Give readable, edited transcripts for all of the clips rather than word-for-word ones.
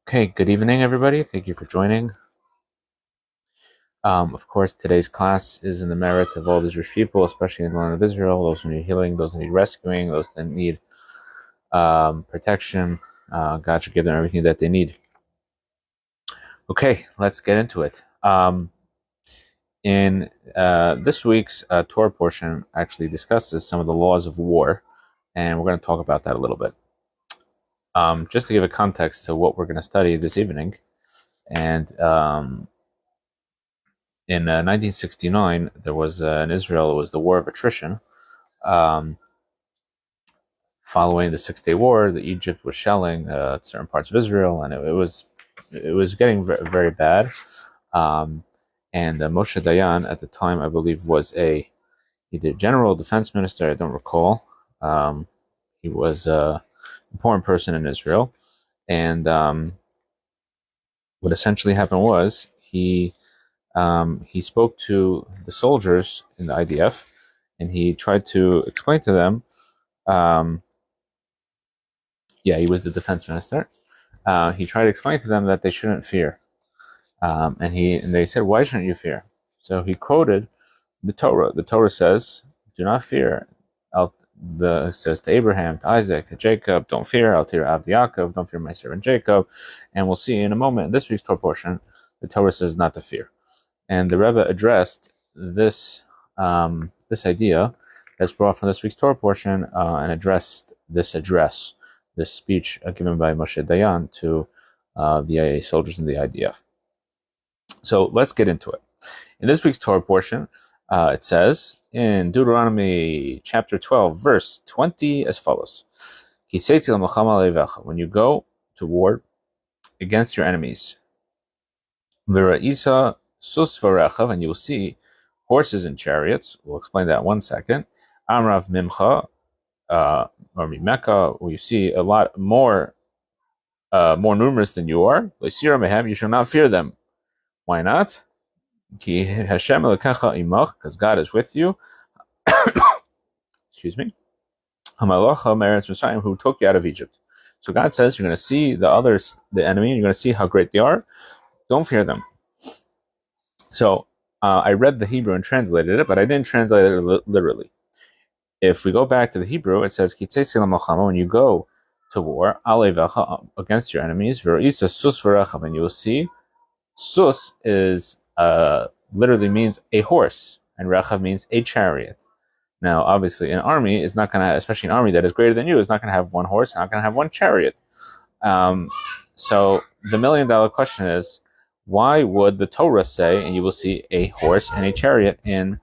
Okay, good evening, everybody. Thank you for joining. Of course, today's class is in the merit of all the Jewish people, especially in the land of Israel, those who need healing, those who need rescuing, those that need protection. God should give them everything that they need. Okay, let's get into it. In this week's Torah portion actually discusses some of the laws of war, and we're going to talk about that a little bit. Just to give a context to what we're going to study this evening, and in 1969, there was in Israel, it was the War of Attrition. Following the 6-Day War, Egypt was shelling certain parts of Israel, and it was getting very, very bad. And Moshe Dayan at the time, I believe, was either general defense minister. I don't recall. He was an important person in Israel, and what essentially happened was he spoke to the soldiers in the IDF, and he tried to explain to them. He was the defense minister. He tried to explain to them that they shouldn't fear, and they said, "Why shouldn't you fear?" So he quoted the Torah. The Torah says, "Do not fear." It says to Abraham, to Isaac, to Jacob, "Don't fear. Al tir avdi Yaakov, don't fear my servant Jacob." And we'll see in a moment in this week's Torah portion, the Torah says not to fear. And the Rebbe addressed this idea that's brought from this week's Torah portion and addressed this speech given by Moshe Dayan to the soldiers in the IDF. So let's get into it. In this week's Torah portion, it says in Deuteronomy chapter 12, verse 20 as follows. When you go to war against your enemies, V'ra'isa sus v'rechav, and you will see horses and chariots. We'll explain that in 1 second. Amrav mimcha, or mimeka, where you see a lot more numerous than you are. L'sira mehem, you shall not fear them. Why not? Ki Hashem elakacha imach, because God is with you. Excuse me. Hamalacha meretz Mitzrayim, who took you out of Egypt. So God says you're going to see the others, the enemy, and you're going to see how great they are. Don't fear them. So I read the Hebrew and translated it, but I didn't translate it literally. If we go back to the Hebrew, it says, when you go to war, against your enemies, and you will see, sus is literally means a horse, and rechav means a chariot. Now, obviously, an army is not going to, especially an army that is greater than you, is not going to have one horse, not going to have one chariot. So the $1 million question is, why would the Torah say, and you will see a horse and a chariot in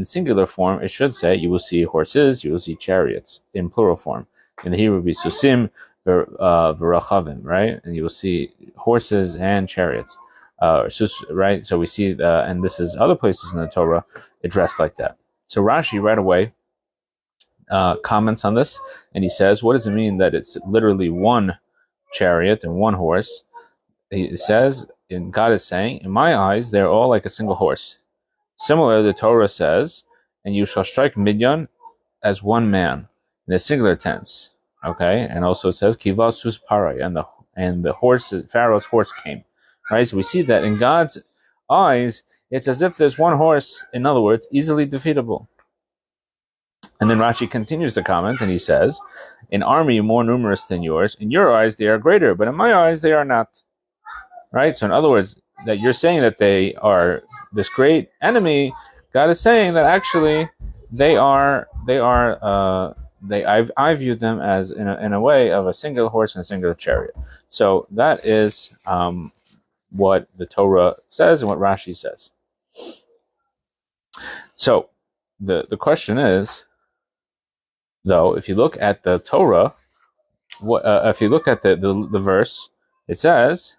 singular form? It should say you will see horses, you will see chariots in plural form. In the Hebrew, it would be susim v'rachavim, right? And you will see horses and chariots, right? So we see, and this is other places in the Torah addressed like that. So Rashi right away comments on this, and he says, what does it mean that it's literally one chariot and one horse? He says, and God is saying, in my eyes, they're all like a single horse. Similar, the Torah says, and you shall strike Midian as one man, in a singular tense. Okay, and also it says, Kiva sus parai, and the horse, Pharaoh's horse came. Right, so we see that in God's eyes, it's as if there's one horse, in other words, easily defeatable. And then Rashi continues to comment, and he says, an army more numerous than yours, in your eyes they are greater, but in my eyes they are not. Right? So in other words, that you're saying that they are this great enemy, God is saying that actually I view them as in a way of a single horse and a single chariot. So that is what the Torah says and what Rashi says. So the question is, though, if you look at the Torah, if you look at the verse, it says,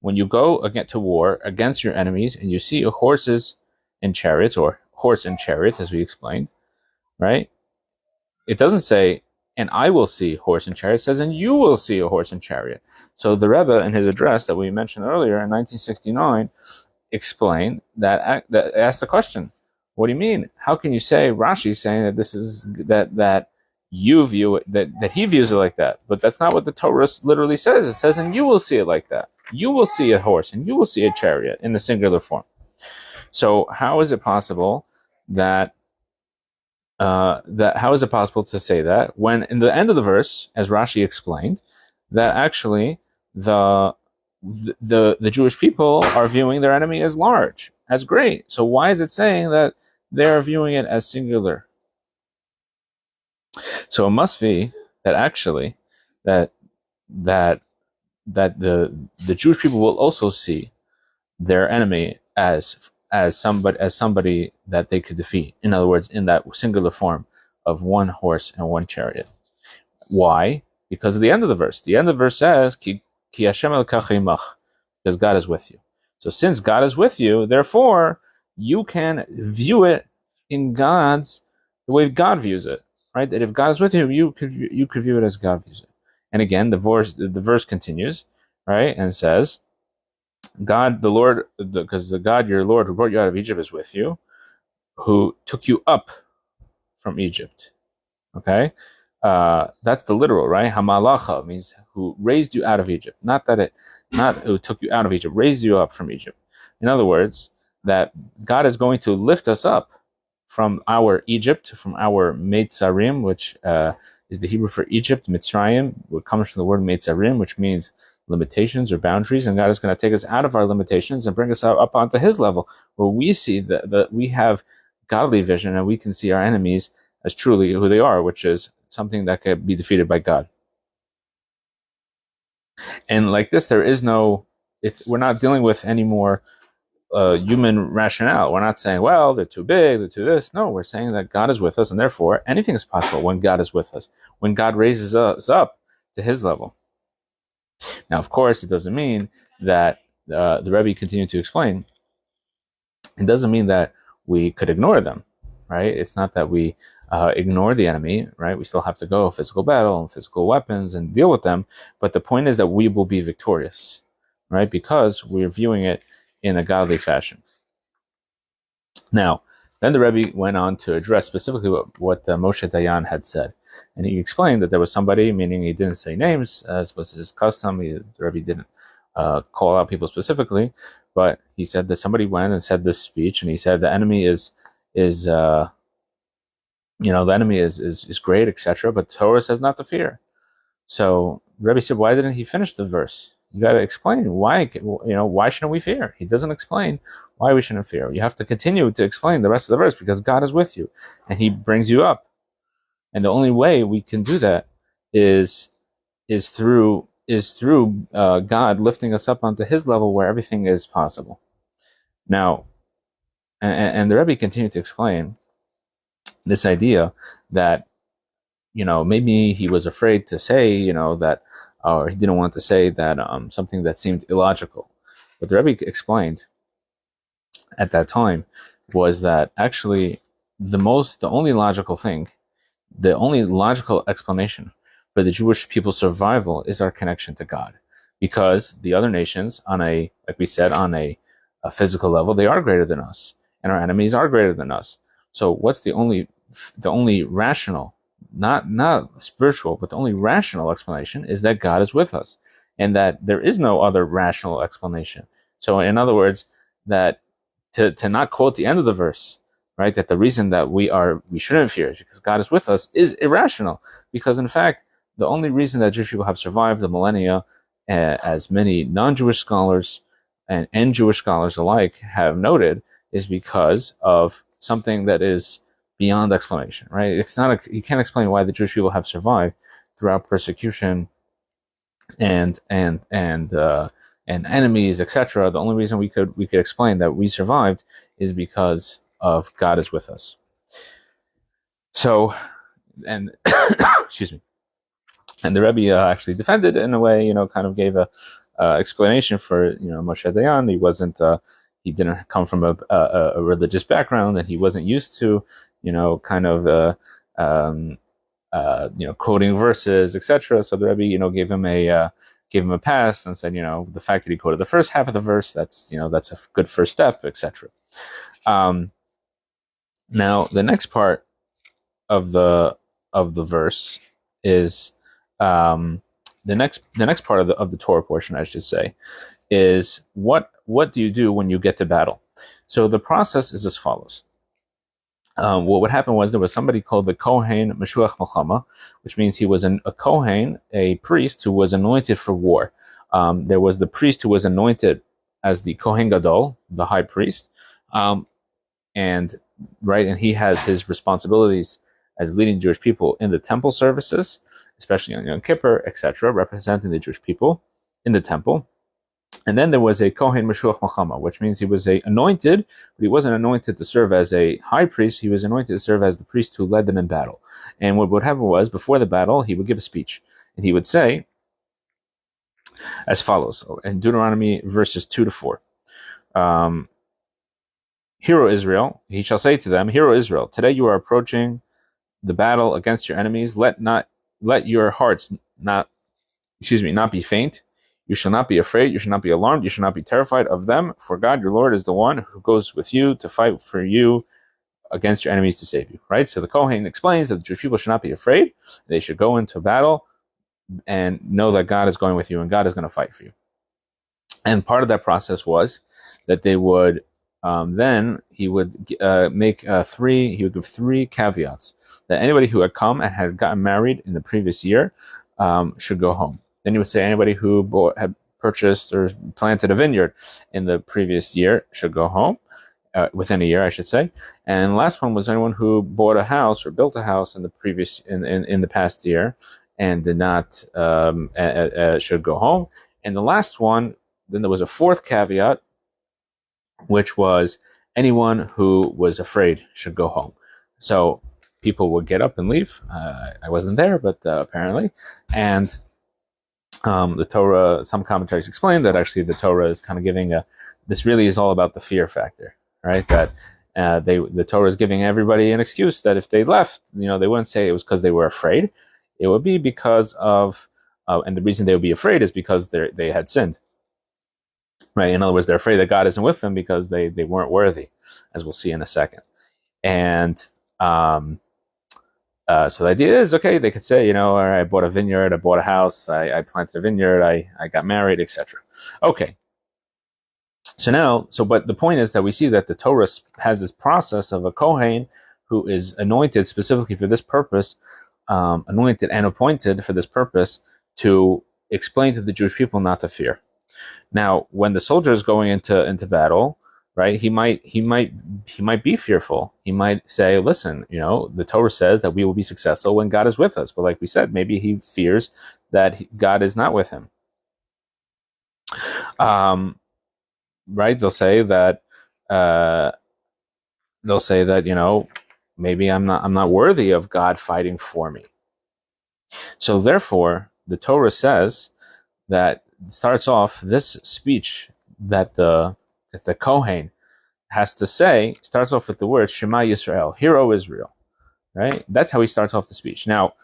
when you go to war against your enemies and you see horses and chariots, or horse and chariot, as we explained, right? It doesn't say, and I will see horse and chariot. It says, and you will see a horse and chariot. So the Rebbe, in his address that we mentioned earlier in 1969, explained that asked the question, what do you mean? How can you say, Rashi saying that this is that you view it that he views it like that. But that's not what the Torah literally says. It says, and you will see it like that. You will see a horse and you will see a chariot in the singular form. So how is it possible that how is it possible to say that when in the end of the verse, as Rashi explained, that actually the Jewish people are viewing their enemy as large, as great. So why is it saying that they're viewing it as singular? So it must be that actually that the Jewish people will also see their enemy as somebody that they could defeat. In other words, in that singular form of one horse and one chariot. Why? Because of the end of the verse. The end of the verse says, Ki Hashem elokech imach, because God is with you. So since God is with you, therefore, you can view it in the way God views it, right? That if God is with you, you could view it as God views it. And again, the verse continues, right, and says, God, the Lord, because the God, your Lord, who brought you out of Egypt is with you, who took you up from Egypt. Okay? That's the literal, right? Hamalacha means who raised you out of Egypt. Not who took you out of Egypt, raised you up from Egypt. In other words, that God is going to lift us up from our Egypt, from our Meitzarim, which is the Hebrew for Egypt, Mitzrayim, which comes from the word Meitzarim, which means limitations or boundaries, and God is going to take us out of our limitations and bring us up onto His level, where we see that we have godly vision and we can see our enemies as truly who they are, which is something that can be defeated by God. And like this, we're not dealing with any more human rationale. We're not saying, well, they're too big, they're too this. No, we're saying that God is with us, and therefore anything is possible when God is with us, when God raises us up to His level. Now, of course, it doesn't mean that the Rebbe continued to explain. It doesn't mean that we could ignore them, right? It's not that we ignore the enemy, right? We still have to go physical battle and physical weapons and deal with them. But the point is that we will be victorious, right? Because we're viewing it in a godly fashion. Now, then the Rebbe went on to address specifically what Moshe Dayan had said. And he explained that there was somebody, meaning he didn't say names, as was his custom. The Rebbe didn't call out people specifically, but he said that somebody went and said this speech, and he said the enemy is the enemy is great, etc. But Torah says not to fear. So Rebbe said, why didn't he finish the verse? You got to explain why. Why shouldn't we fear? He doesn't explain why we shouldn't fear. You have to continue to explain the rest of the verse because God is with you, and He brings you up. And the only way we can do that is through God lifting us up onto His level where everything is possible. Now, and the Rebbe continued to explain this idea that maybe he was afraid to say that, or he didn't want to say that something that seemed illogical. But the Rebbe explained at that time was that actually the only logical explanation for the Jewish people's survival is our connection to God, because the other nations, like we said, on a physical level, they are greater than us, and our enemies are greater than us. So what's the only rational, not spiritual, but the only rational explanation is that God is with us, and that there is no other rational explanation. So in other words, that to not quote the end of the verse, right, that the reason that we shouldn't fear is because God is with us is irrational, because in fact, the only reason that Jewish people have survived the millennia, as many non-Jewish scholars and Jewish scholars alike have noted, is because of something that is beyond explanation, right? It's not you can't explain why the Jewish people have survived throughout persecution and enemies, etc. The only reason we could explain that we survived is because of God is with us. So, and excuse me, and the Rebbe actually defended it in a way, kind of gave a explanation for Moshe Dayan. He didn't come from a religious background, and he wasn't used to quoting verses, etc. So the Rebbe gave him a pass and said, the fact that he quoted the first half of the verse, that's a good first step, etc. Now the next part of the of the verse is the next part of the Torah portion, I should say, is what do you do when you get to battle? So the process is as follows. What would happen was there was somebody called the Kohen Meshuach Melchama, which means he was a Kohen, a priest who was anointed for war. There was the priest who was anointed as the Kohen Gadol, the high priest, and he has his responsibilities as leading Jewish people in the temple services, especially on Yom Kippur, etc., representing the Jewish people in the temple. And then there was a Kohen Meshuach Melchama, which means he was anointed, but he wasn't anointed to serve as a high priest. He was anointed to serve as the priest who led them in battle. And what would happen was, before the battle, he would give a speech. And he would say as follows, in Deuteronomy verses 2-4. Hear, O Israel, he shall say to them, Hear, O Israel, today you are approaching the battle against your enemies. Let your hearts not be faint. You shall not be afraid, you shall not be alarmed, you shall not be terrified of them, for God your Lord is the one who goes with you to fight for you against your enemies to save you. Right? So the Kohen explains that the Jewish people should not be afraid. They should go into battle and know that God is going with you and God is going to fight for you. And part of that process was that they would then he would give 3 caveats, that anybody who had come and had gotten married in the previous year should go home. Then he would say anybody who had purchased or planted a vineyard in the previous year should go home, within a year, I should say. And the last one was anyone who bought a house or built a house in the past year and did not should go home. And the last one, then there was a 4th caveat, which was anyone who was afraid should go home. So people would get up and leave. I wasn't there, but apparently, and the Torah, some commentaries explain that actually the Torah is kind of giving this really is all about the fear factor, right? That the Torah is giving everybody an excuse that if they left, they wouldn't say it was because they were afraid. It would be because of, and the reason they would be afraid is because they had sinned, right? In other words, they're afraid that God isn't with them because they weren't worthy, as we'll see in a second. And so the idea is, okay, they could say, all right, I bought a vineyard, I bought a house, I planted a vineyard, I got married, etc. Okay. But the point is that we see that the Torah has this process of a Kohen who is anointed specifically for this purpose, anointed and appointed for this purpose, to explain to the Jewish people not to fear. Now, when the soldier is going into battle, right, he might be fearful. He might say, listen, the Torah says that we will be successful when God is with us. But like we said, maybe he fears that God is not with him. Right? They'll say that maybe I'm not worthy of God fighting for me. So therefore, the Torah says that it starts off this speech that the Kohen has to say, starts off with the words Shema Yisrael, Hear, O Israel. Right? That's how he starts off the speech. Now,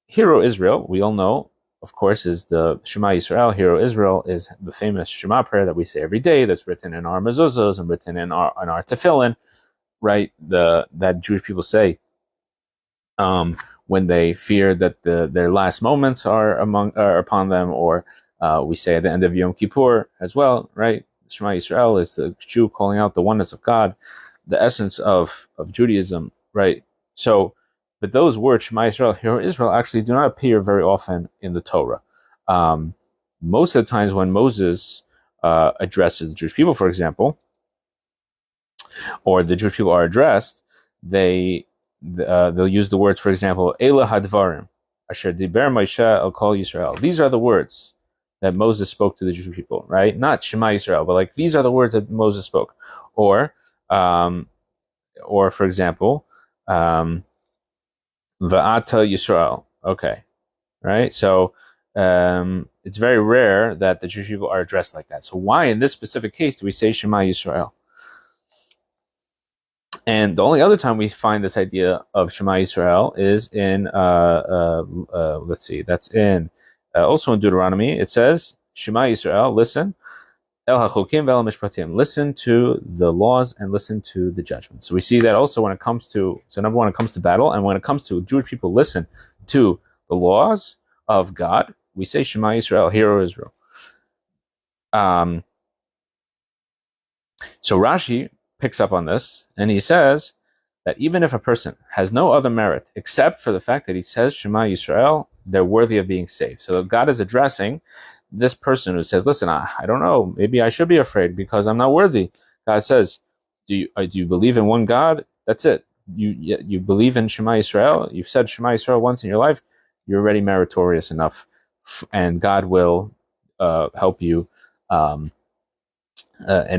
Hear, O Israel, we all know, of course, is the Shema Yisrael. Hear, O Israel is the famous Shema prayer that we say every day, that's written in our mezuzahs and written in our tefillin, right? That Jewish people say when they fear that their last moments are upon them, or we say at the end of Yom Kippur as well, right? Shema Yisrael is the Jew calling out the oneness of God, the essence of Judaism, right? So, but those words, Shema Yisrael, Hear, O Israel, actually do not appear very often in the Torah. Most of the times when Moses addresses the Jewish people, for example, or the Jewish people are addressed, they'll use the words, for example, Elah Hadvarim, Asher Diber Moshe El Kol Yisrael. These are the words that Moses spoke to the Jewish people, right? Not Shema Yisrael, but like these are the words that Moses spoke. Or for example, Va'ata Yisrael. Okay, right? So it's very rare that the Jewish people are addressed like that. So why in this specific case do we say Shema Yisrael? And the only other time we find this idea of Shema Yisrael is in, let's see, that's in, also in Deuteronomy. It says, Shema Yisrael, listen, El hachukim ve'el mishpatim. Listen to the laws and listen to the judgment. So we see that also when it comes to, so number one, it comes to battle, and when it comes to Jewish people, listen to the laws of God. We say Shema Yisrael, Hear O Israel. So Rashi picks up on this, and he says that even if a person has no other merit except for the fact that he says Shema Yisrael, they're worthy of being saved. So God is addressing this person who says, listen, I don't know, maybe I should be afraid because I'm not worthy. God says, do you believe in one God? That's it. You believe in Shema Yisrael. You've said Shema Yisrael once in your life. You're already meritorious enough, and God will help you and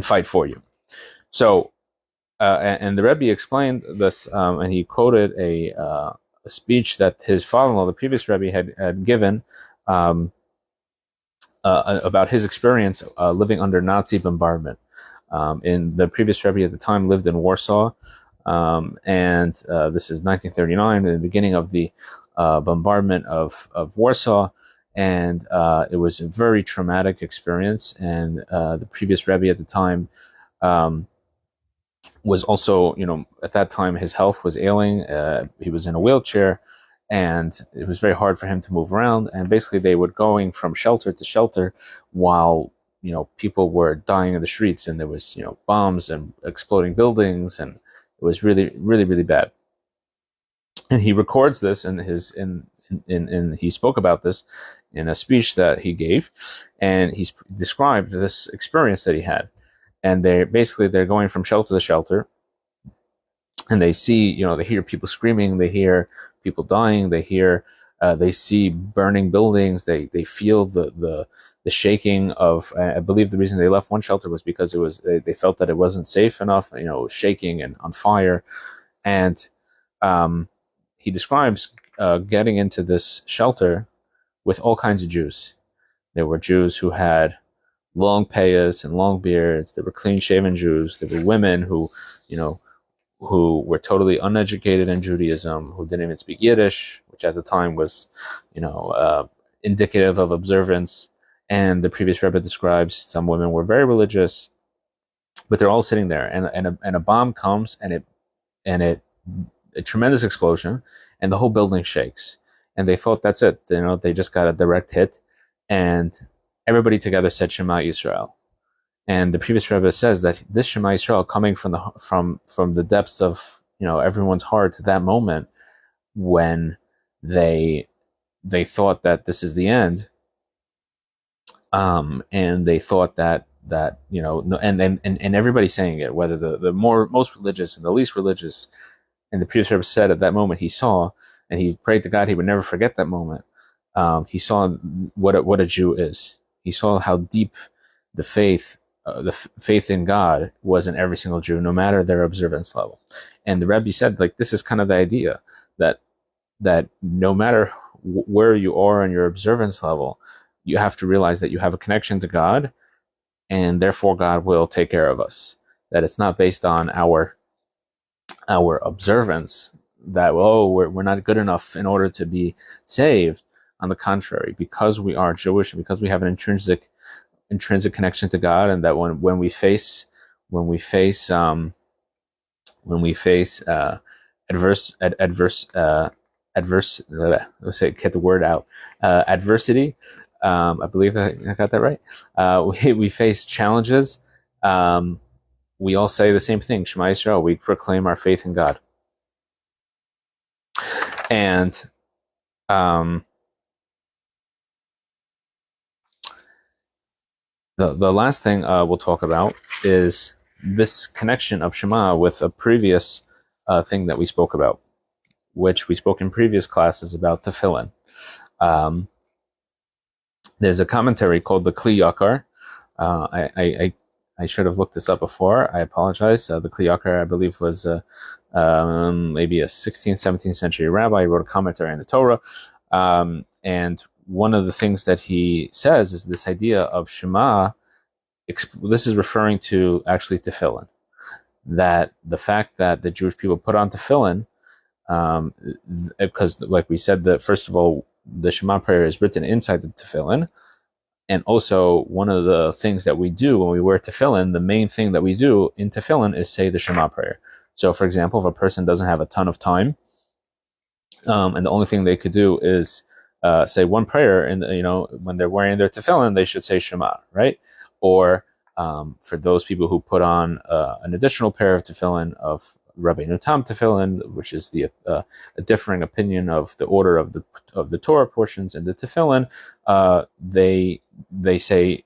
fight for you. So, and the Rabbi explained this, and he quoted a speech that his father-in-law, the previous Rabbi, had given about his experience living under Nazi bombardment. In the previous Rebbe at the time lived in Warsaw, and this is 1939, in the beginning of the bombardment of Warsaw, and it was a very traumatic experience. And the previous Rebbe at the time was also, at that time his health was ailing. He was in a wheelchair, and it was very hard for him to move around. And basically they were going from shelter to shelter while, people were dying in the streets, and there was, bombs and exploding buildings, and it was really, really, really bad. And he records this in he spoke about this in a speech that he gave, and he described this experience that he had. And they're going from shelter to shelter, and they see, they hear people screaming, they hear people dying, they see burning buildings, they feel the shaking of. I believe the reason they left one shelter was because they felt that it wasn't safe enough, it was shaking and on fire. And he describes getting into this shelter with all kinds of Jews. There were Jews who had long payas and long beards. There were clean-shaven Jews. There were women who were totally uneducated in Judaism, who didn't even speak Yiddish, which at the time was, indicative of observance. And the previous Rebbe describes some women were very religious, but they're all sitting there, and a bomb comes, and a tremendous explosion, and the whole building shakes. And they thought that's it. They just got a direct hit, and everybody together said Shema Yisrael. And the previous Rebbe says that this Shema Yisrael, coming from the depths of everyone's heart at that moment, when they thought that this is the end, and they thought that and everybody saying it, whether the most religious and the least religious. And the previous Rebbe said at that moment he saw, and he prayed to God he would never forget that moment. He saw what a Jew is. He saw how deep the faith in God was in every single Jew, no matter their observance level. And the Rebbe said, this is kind of the idea that no matter where you are on your observance level, you have to realize that you have a connection to God, and therefore God will take care of us. That it's not based on our observance, that we're not good enough in order to be saved. On the contrary, because we are Jewish, and because we have an intrinsic connection to God, and that when we face let's say, get the word out, adversity. I believe I got that right. We face challenges. We all say the same thing, Shema Yisrael. We proclaim our faith in God. And the last thing we'll talk about is this connection of Shema with a previous thing that we spoke about, which we spoke in previous classes about tefillin. There's a commentary called the Kli Yakar. I should have looked this up before. I apologize. The Kli Yakar, I believe, was maybe a 16th, 17th century rabbi. He wrote a commentary on the Torah. And one of the things that he says is this idea of Shema. This is referring to actually tefillin. That the fact that the Jewish people put on tefillin, because like we said, first of all, the Shema prayer is written inside the tefillin. And also, one of the things that we do when we wear tefillin, the main thing that we do in tefillin is say the Shema prayer. So, for example, if a person doesn't have a ton of time, and the only thing they could do is say one prayer, and when they're wearing their tefillin, they should say Shema, right? Or for those people who put on an additional pair of tefillin of Rabbi Tam tefillin, which is a differing opinion of the order of the Torah portions in the tefillin, they say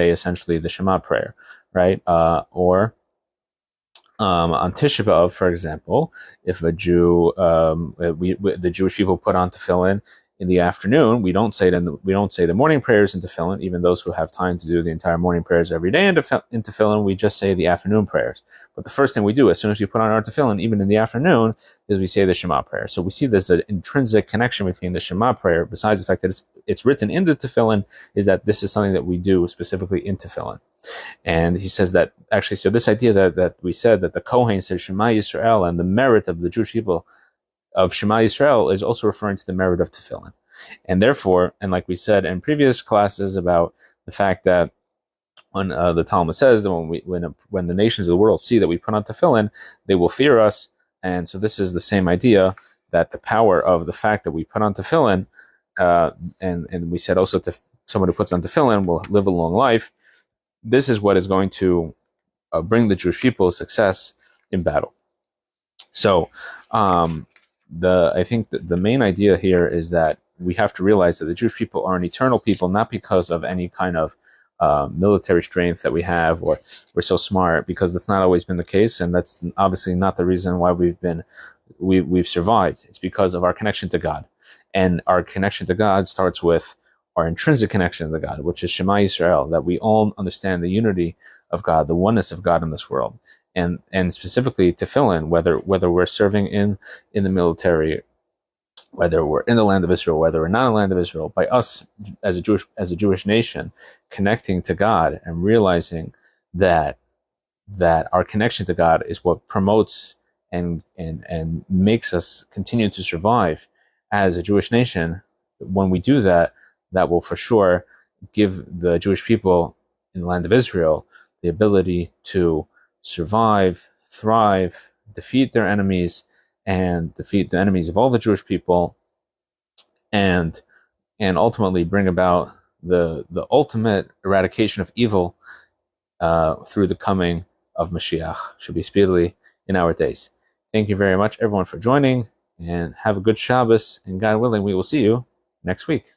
essentially the Shema prayer, right? Or on Tisha B'Av, for example, if a Jew, the Jewish people put on tefillin in the afternoon, we don't say the morning prayers in tefillin. Even those who have time to do the entire morning prayers every day in tefillin, we just say the afternoon prayers. But the first thing we do as soon as we put on our tefillin, even in the afternoon, is we say the Shema prayer. So we see there's an intrinsic connection between the Shema prayer, besides the fact that it's written in the tefillin, is that this is something that we do specifically in tefillin. And he says that actually, so this idea that we said that the Kohen says Shema Yisrael, and the merit of the Jewish people of Shema Yisrael is also referring to the merit of tefillin. And therefore, and like we said in previous classes about the fact that when the Talmud says that when the nations of the world see that we put on tefillin, they will fear us. And so this is the same idea, that the power of the fact that we put on tefillin, and we said also someone who puts on tefillin will live a long life. This is what is going to bring the Jewish people success in battle. So I think that the main idea here is that we have to realize that the Jewish people are an eternal people, not because of any kind of military strength that we have, or we're so smart, because that's not always been the case, and that's obviously not the reason why we've survived. It's because of our connection to God, and our connection to God starts with our intrinsic connection to God, which is Shema Yisrael, that we all understand the unity of God, the oneness of God in this world, and specifically tefillin, whether we're serving in the military, whether we're in the land of Israel, whether we're not in the land of Israel, by us as a Jewish nation connecting to God and realizing that our connection to God is what promotes and makes us continue to survive as a Jewish nation. When we do that, that will for sure give the Jewish people in the land of Israel the ability to survive, thrive, defeat their enemies, and defeat the enemies of all the Jewish people, and ultimately bring about the ultimate eradication of evil through the coming of Mashiach, should be speedily in our days. Thank you very much, everyone, for joining, and have a good Shabbos, and God willing, we will see you next week.